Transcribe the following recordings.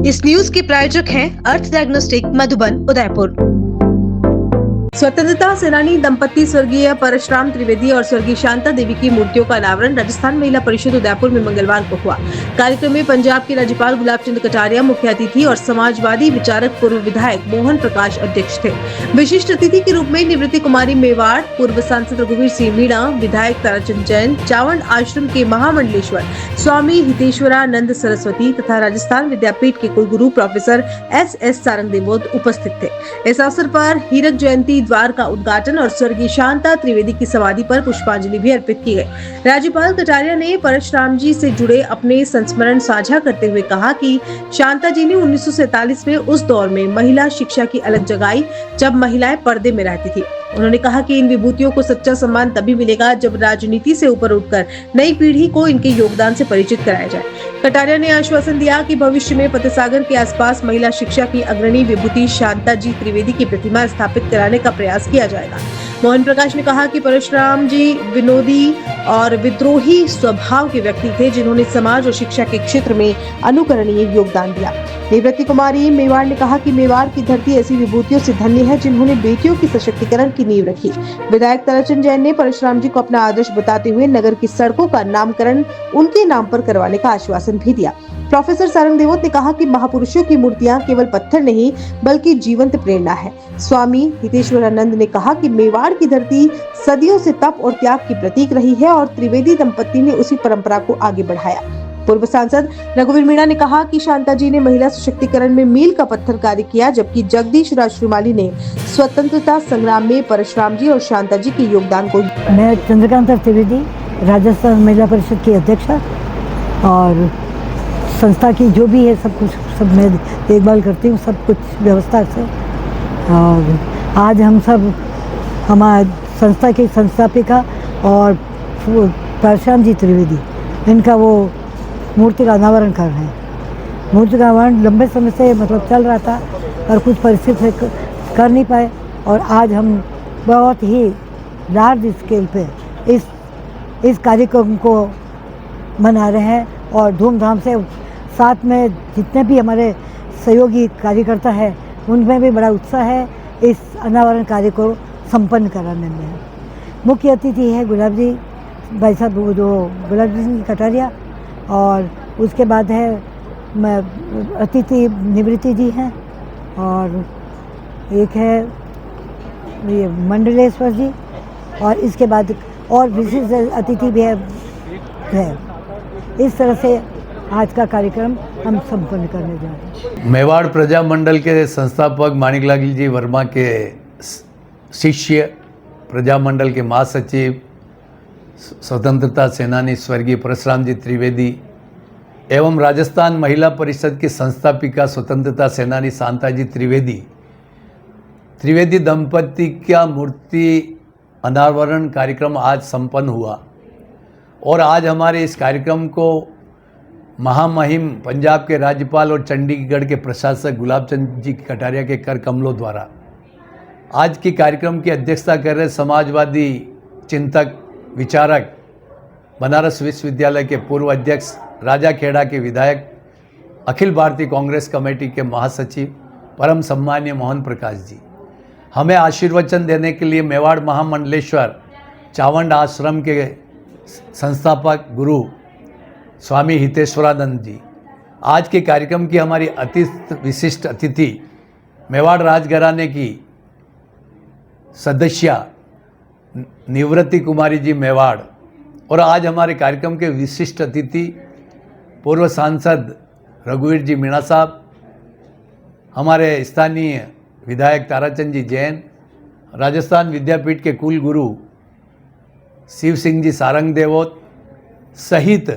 इस न्यूज के प्रायोजक हैं अर्थ डायग्नोस्टिक मधुबन उदयपुर। स्वतंत्रता सेनानी दंपति स्वर्गीय परशुराम त्रिवेदी और स्वर्गीय शांता देवी की मूर्तियों का अनावरण राजस्थान महिला परिषद उदयपुर में मंगलवार को हुआ। कार्यक्रम में पंजाब के राज्यपाल गुलाब चंद कटारिया मुख्य अतिथि और समाजवादी विचारक पूर्व विधायक मोहन प्रकाश अध्यक्ष थे। विशिष्ट अतिथि के रूप में निवृत्ति कुमारी मेवाड़, पूर्व सांसद रघुवीर सिंह मीणा, विधायक ताराचंद जैन, चावंड आश्रम के महामंडलेश्वर स्वामी हितेश्वरानंद सरस्वती तथा राजस्थान विद्यापीठ के कुलगुरु प्रोफेसर एस सारंग देवोत उपस्थित थे। इस अवसर पर हीरक जयंती द्वार का उद्घाटन और स्वर्गीय शांता त्रिवेदी की समाधि पर पुष्पांजलि भी अर्पित की गई। राज्यपाल कटारिया ने परशुराम जी से जुड़े अपने संस्मरण साझा करते हुए कहा कि शांता जी ने 1947 में उस दौर में महिला शिक्षा की अलग जगाई जब महिलाएं पर्दे में रहती थी। उन्होंने कहा कि इन विभूतियों को सच्चा सम्मान तभी मिलेगा जब राजनीति से ऊपर उठकर नई पीढ़ी को इनके योगदान से परिचित कराया जाए। कटारिया ने आश्वासन दिया कि भविष्य में फतेहसागर के आसपास महिला शिक्षा की अग्रणी विभूति शांता जी त्रिवेदी की प्रतिमा स्थापित कराने का प्रयास किया जाएगा। मोहन प्रकाश ने कहा कि परशुराम जी विनोदी और विद्रोही स्वभाव के व्यक्ति थे, जिन्होंने समाज और शिक्षा के क्षेत्र में अनुकरणीय योगदान दिया। निवृत्ति कुमारी मेवाड़ ने कहा कि मेवाड़ की धरती ऐसी विभूतियों से धन्य है जिन्होंने बेटियों की सशक्तिकरण की नींव रखी। विधायक ताराचंद जैन ने परशुराम जी को अपना आदर्श बताते हुए नगर की सड़कों का नामकरण उनके नाम पर करवाने का आश्वासन भी दिया। प्रोफेसर सारंग देवोत ने कहा कि महापुरुषों की मूर्तियां केवल पत्थर नहीं बल्कि जीवंत प्रेरणा है। स्वामी हितेश्वरानंद ने कहा कि मेवाड़ की धरती सदियों से तप और त्याग की प्रतीक रही है और त्रिवेदी दंपति ने उसी परंपरा को आगे बढ़ाया। पूर्व सांसद रघुवीर मीणा ने कहा कि शांता जी ने महिला सशक्तिकरण में मील का पत्थर कार्य किया, जबकि जगदीश राज श्रीमाली ने स्वतंत्रता संग्राम में परशुराम जी और शांता जी के योगदान को। मैं चंद्रकांता त्रिवेदी, राजस्थान महिला परिषद की अध्यक्ष और संस्था की जो भी है सब मैं देखभाल करती हूँ, सब कुछ व्यवस्था से। और आज हम सब हमारे संस्था की संस्थापिका और परशुराम जी त्रिवेदी इनका वो मूर्ति का अनावरण कर रहे हैं। मूर्ति का अनावरण लंबे समय से चल रहा था और कुछ परिस्थिति से कर नहीं पाए, और आज हम बहुत ही लार्ज स्केल पे इस कार्यक्रम को मना रहे हैं और धूमधाम से। साथ में जितने भी हमारे सहयोगी कार्यकर्ता हैं उनमें भी बड़ा उत्साह है इस अनावरण कार्य को संपन्न कराने में। मुख्य अतिथि है गुलाब जी भाई साहब, जो गुलाब जी कटारिया, और उसके बाद है अतिथि निवृत्ति जी हैं, और एक है ये मंडलेश्वर जी, और इसके बाद और विशेष अतिथि भी है। इस तरह से आज का कार्यक्रम हम संपन्न करने जा रहे हैं। मेवाड़ प्रजा मंडल के संस्थापक माणिकलाल जी वर्मा के शिष्य, प्रजा मंडल के महासचिव, स्वतंत्रता सेनानी स्वर्गीय परशुराम जी त्रिवेदी एवं राजस्थान महिला परिषद की संस्थापिका स्वतंत्रता सेनानी शांता जी त्रिवेदी दंपति का मूर्ति अनावरण कार्यक्रम आज संपन्न हुआ। और आज हमारे इस कार्यक्रम को महामहिम पंजाब के राज्यपाल और चंडीगढ़ के प्रशासक गुलाब चंद जी कटारिया के कर कमलों द्वारा आज के कार्यक्रम की अध्यक्षता कर रहे समाजवादी चिंतक विचारक, बनारस विश्वविद्यालय के पूर्व अध्यक्ष, राजाखेड़ा के विधायक, अखिल भारतीय कांग्रेस कमेटी के महासचिव परम सम्मान्य मोहन प्रकाश जी, हमें आशीर्वचन देने के लिए मेवाड़ महामंडलेश्वर चावंड आश्रम के संस्थापक गुरु स्वामी हितेश्वरानंद जी, आज के कार्यक्रम की हमारी विशिष्ट अतिथि मेवाड़ राजघराने की सदस्य निवृत्ति कुमारी जी मेवाड़, और आज हमारे कार्यक्रम के विशिष्ट अतिथि पूर्व सांसद रघुवीर जी मीणा साहब, हमारे स्थानीय विधायक ताराचंद जी जैन, राजस्थान विद्यापीठ के कुल गुरु शिव सिंह जी सारंग देवोत सहित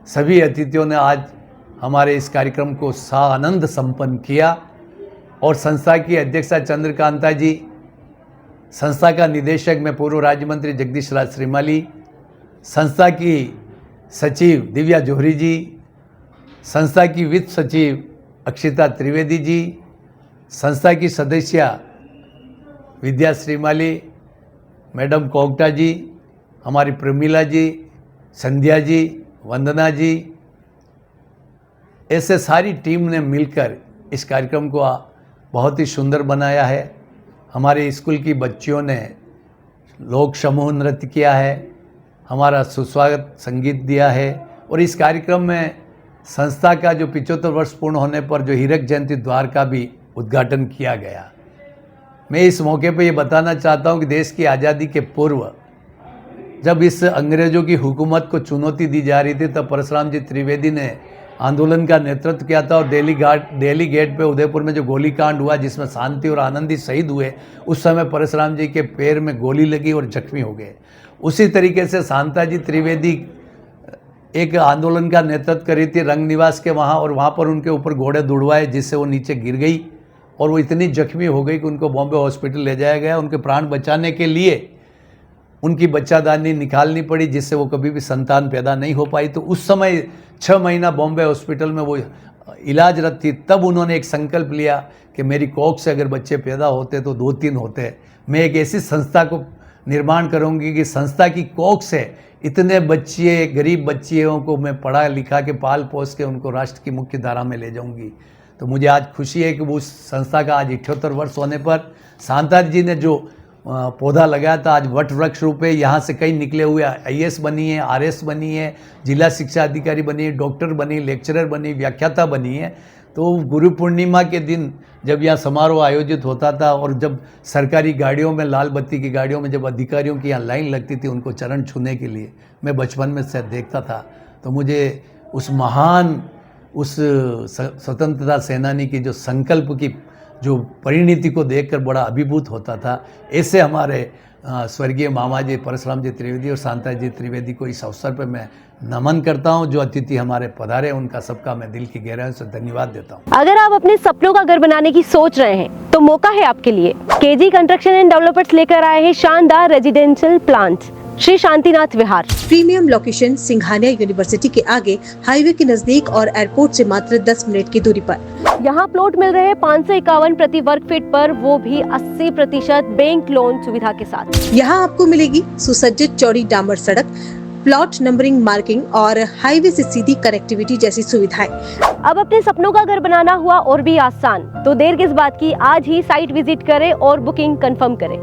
सभी अतिथियों ने आज हमारे इस कार्यक्रम को सानंद संपन्न किया। और संस्था की अध्यक्षा चंद्रकांता जी, संस्था का निदेशक में पूर्व राज्य मंत्री जगदीश राज श्रीमाली, संस्था की सचिव दिव्या जोहरी जी, संस्था की वित्त सचिव अक्षिता त्रिवेदी जी, संस्था की सदस्य विद्या श्रीमाली, मैडम कोगटा जी, हमारी प्रमीला जी, संध्या जी, वंदना जी, ऐसे सारी टीम ने मिलकर इस कार्यक्रम को बहुत ही सुंदर बनाया है। हमारे स्कूल की बच्चियों ने लोक समूह नृत्य किया है, हमारा सुस्वागत संगीत दिया है और इस कार्यक्रम में संस्था का जो 75 वर्ष पूर्ण होने पर जो हीरक जयंती द्वार का भी उद्घाटन किया गया। मैं इस मौके पर ये बताना चाहता हूँ कि देश की आज़ादी के पूर्व जब इस अंग्रेज़ों की हुकूमत को चुनौती दी जा रही थी तब परशुराम जी त्रिवेदी ने आंदोलन का नेतृत्व किया था और दिल्ली गेट पे उदयपुर में जो गोलीकांड हुआ जिसमें शांति और आनंदी शहीद हुए, उस समय परशुराम जी के पैर में गोली लगी और जख्मी हो गए। उसी तरीके से शांता जी त्रिवेदी एक आंदोलन का नेतृत्व करी थी रंग निवास के वहाँ, और वहाँ पर उनके ऊपर घोड़े दौड़वाए जिससे वो नीचे गिर गई और वो इतनी जख्मी हो गई कि उनको बॉम्बे हॉस्पिटल ले जाया गया। उनके प्राण बचाने के लिए उनकी बच्चादानी निकालनी पड़ी जिससे वो कभी भी संतान पैदा नहीं हो पाई। तो उस समय 6 महीना बॉम्बे हॉस्पिटल में वो इलाजरत थी। तब उन्होंने एक संकल्प लिया कि मेरी कोख से अगर बच्चे पैदा होते तो 2-3 होते, मैं एक ऐसी संस्था को निर्माण करूंगी कि संस्था की कोख से इतने बच्चे, गरीब बच्चियों को मैं पढ़ा लिखा के पाल पोस के उनको राष्ट्र की मुख्य धारा में ले जाऊंगी। तो मुझे आज खुशी है कि उस संस्था का आज 78 वर्ष होने पर शांता जी ने जो पौधा लगाया था आज वट वृक्ष रूप है। यहाँ से कई निकले हुए IAS बनी है, RS बनी है, जिला शिक्षा अधिकारी बनी है, डॉक्टर बनी, लेक्चरर बनी, व्याख्याता बनी है। तो गुरु पूर्णिमा के दिन जब यहाँ समारोह आयोजित होता था और जब सरकारी गाड़ियों में, लाल बत्ती की गाड़ियों में जब अधिकारियों की यहाँ लाइन लगती थी उनको चरण छूने के लिए, मैं बचपन में से देखता था। तो मुझे उस महान, उस स्वतंत्रता सेनानी की जो संकल्प की जो परिणति को देखकर बड़ा अभिभूत होता था। ऐसे हमारे स्वर्गीय मामा जी परशुराम जी त्रिवेदी और शांता जी त्रिवेदी को इस अवसर पर मैं नमन करता हूं। जो अतिथि हमारे पधारे उनका सबका मैं दिल की गहराई से धन्यवाद देता हूं। अगर आप अपने सपनों का घर बनाने की सोच रहे हैं तो मौका है आपके लिए। केजी कंस्ट्रक्शन एंड डेवलपर्स लेकर आए हैं शानदार रेजिडेंशियल प्लांट श्री शांतिनाथ विहार। प्रीमियम लोकेशन सिंघानिया यूनिवर्सिटी के आगे, हाईवे के नजदीक और एयरपोर्ट से मात्र 10 मिनट की दूरी पर। यहाँ प्लॉट मिल रहे 551 प्रति वर्ग फीट पर, वो भी 80% बैंक लोन सुविधा के साथ। यहाँ आपको मिलेगी सुसज्जित चौड़ी डामर सड़क, प्लॉट नंबरिंग, मार्किंग और हाईवे से सीधी कनेक्टिविटी जैसी सुविधाएं। अब अपने सपनों का घर बनाना हुआ और भी आसान, तो देर किस बात की, आज ही साइट विजिट करें और बुकिंग कंफर्म करें।